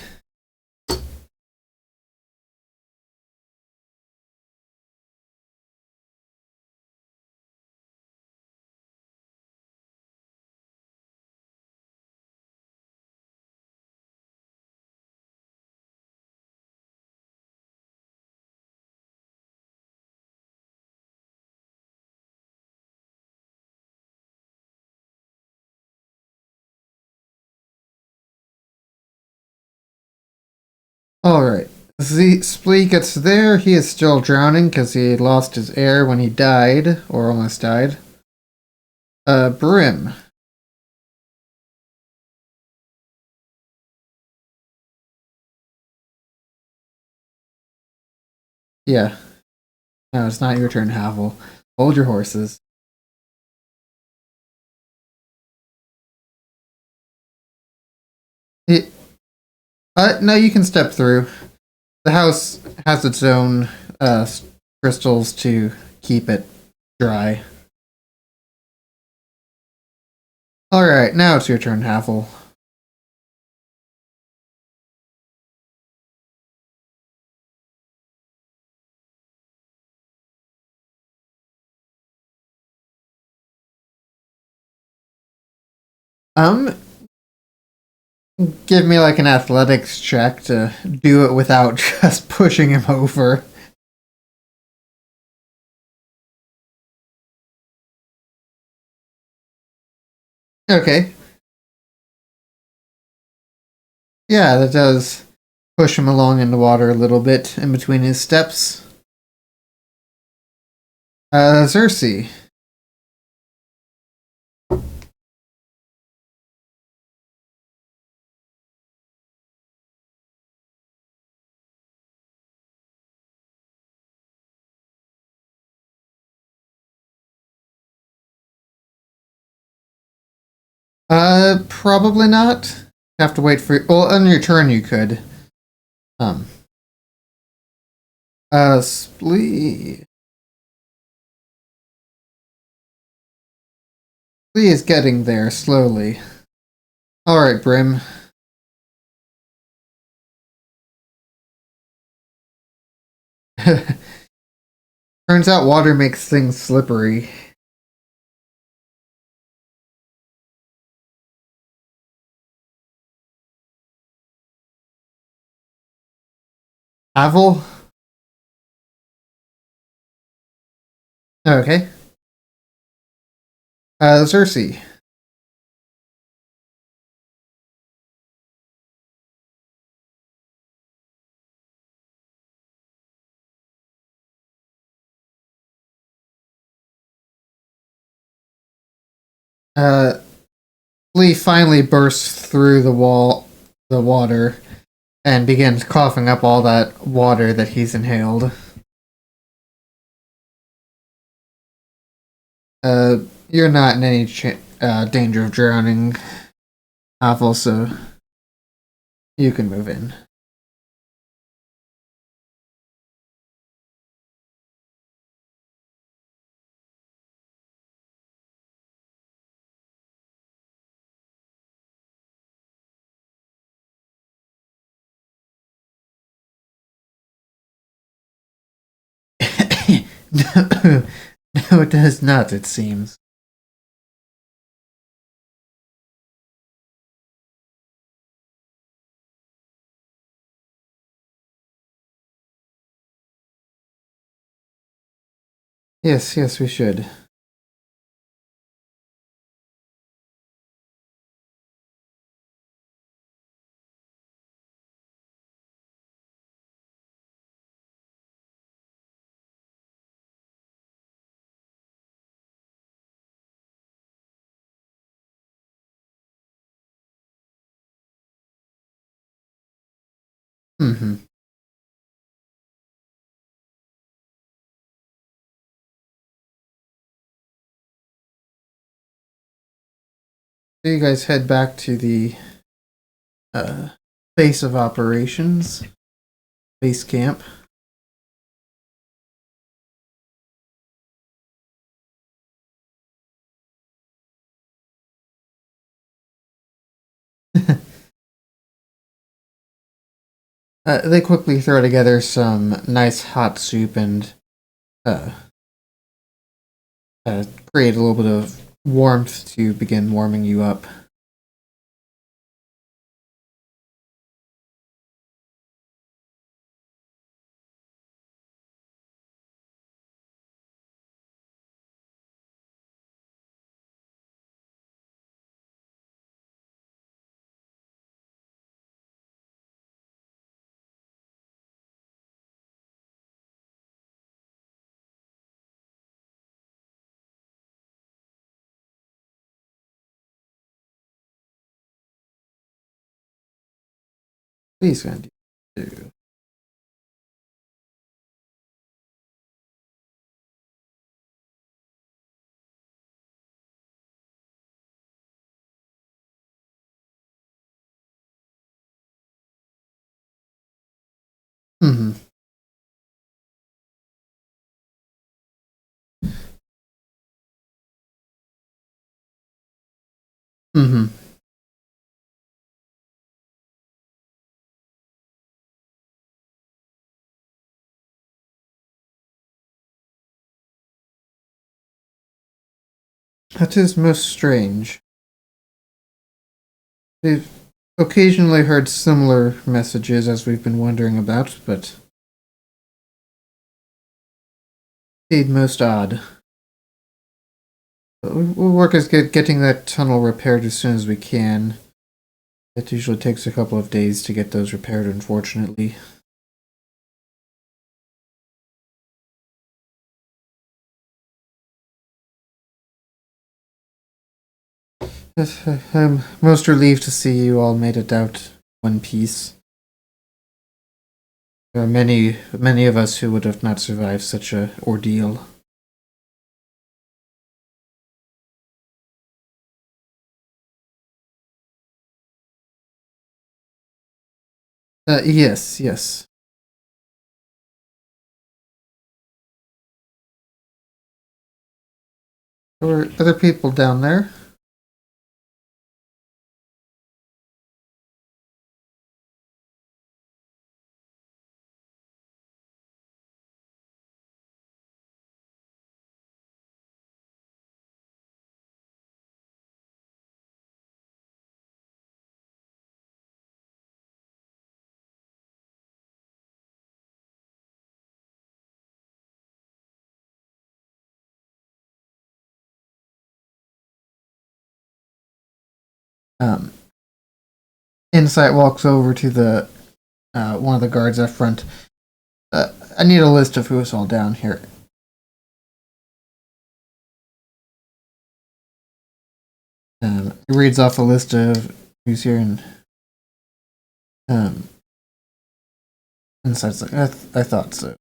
Alright. Splee gets there. He is still drowning because he lost his air when he died, or almost died. Brim. Yeah. No, it's not your turn, Havel. Hold your horses. It, no, you can step through. The house has its own crystals to keep it dry. Alright, now it's your turn, Havel. Um, Give me like an athletics check to do it without just pushing him over. Okay. Yeah, that does push him along in the water a little bit in between his steps. Xerxes. Probably not. Have to wait for. Well, on your turn you could. Um. Splee. Splee is getting there slowly. Alright, Brim. Turns out water makes things slippery. Avel? Okay. Cersei. Uh, Lee finally bursts through the water, and begins coughing up all that water that he's inhaled. You're not in any danger of drowning, Avel, so you can move in. No, no, it does not, it seems. Yes, yes, we should. Mm-hmm. So you guys head back to the uh, base of operations, base camp. They quickly throw together some nice hot soup and uh, create a little bit of warmth to begin warming you up. Please, Andy. Mm-hmm. Mm-hmm. That is most strange. We've occasionally heard similar messages as we've been wondering about, but indeed most odd. But we'll work as getting that tunnel repaired as soon as we can. It usually takes a couple of days to get those repaired, unfortunately. Yes, I'm most relieved to see you all made it out one piece. There are many of us who would have not survived such a ordeal. Yes, yes. There were other people down there. Um, Insight walks over to the one of the guards up front. I need a list of who's all down here. He reads off a list of who's here, and um, Insight's like, I thought so.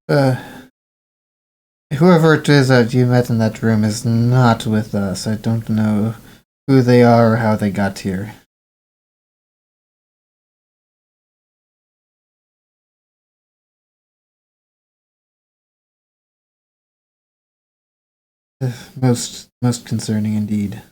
Whoever it is that you met in that room is not with us. I don't know who they are or how they got here. Most concerning indeed.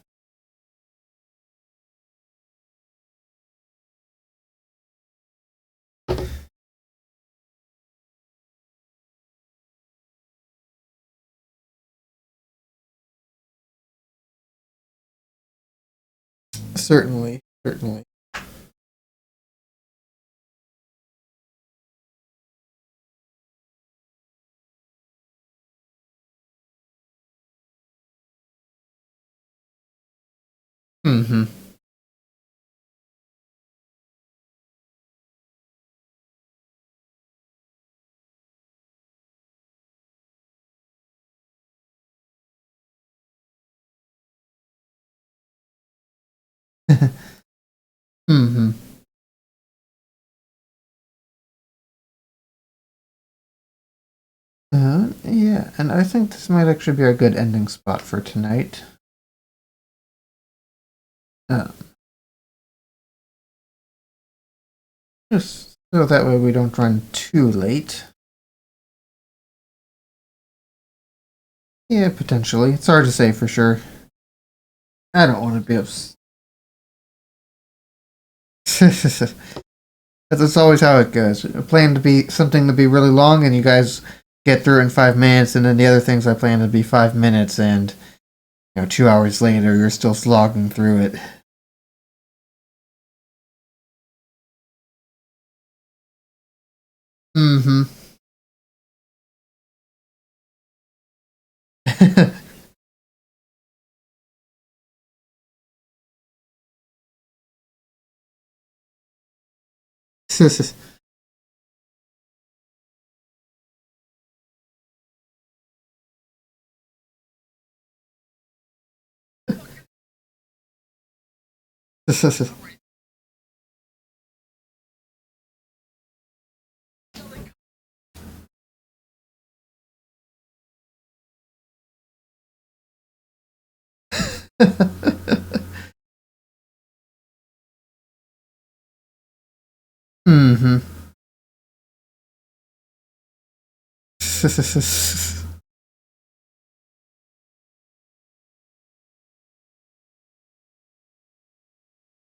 Certainly, certainly. Mm-hmm. Mm-hmm. Yeah, and I think this might actually be a good ending spot for tonight. Uh, just so that way we don't run too late. Yeah, potentially. It's hard to say for sure. I don't want to be upset. That's always how it goes. I plan to be something to be really long, and you guys get through it in 5 minutes, and then the other things I plan to be 5 minutes, and 2 hours later you're still slogging through it. Mm-hmm. Mm-hmm.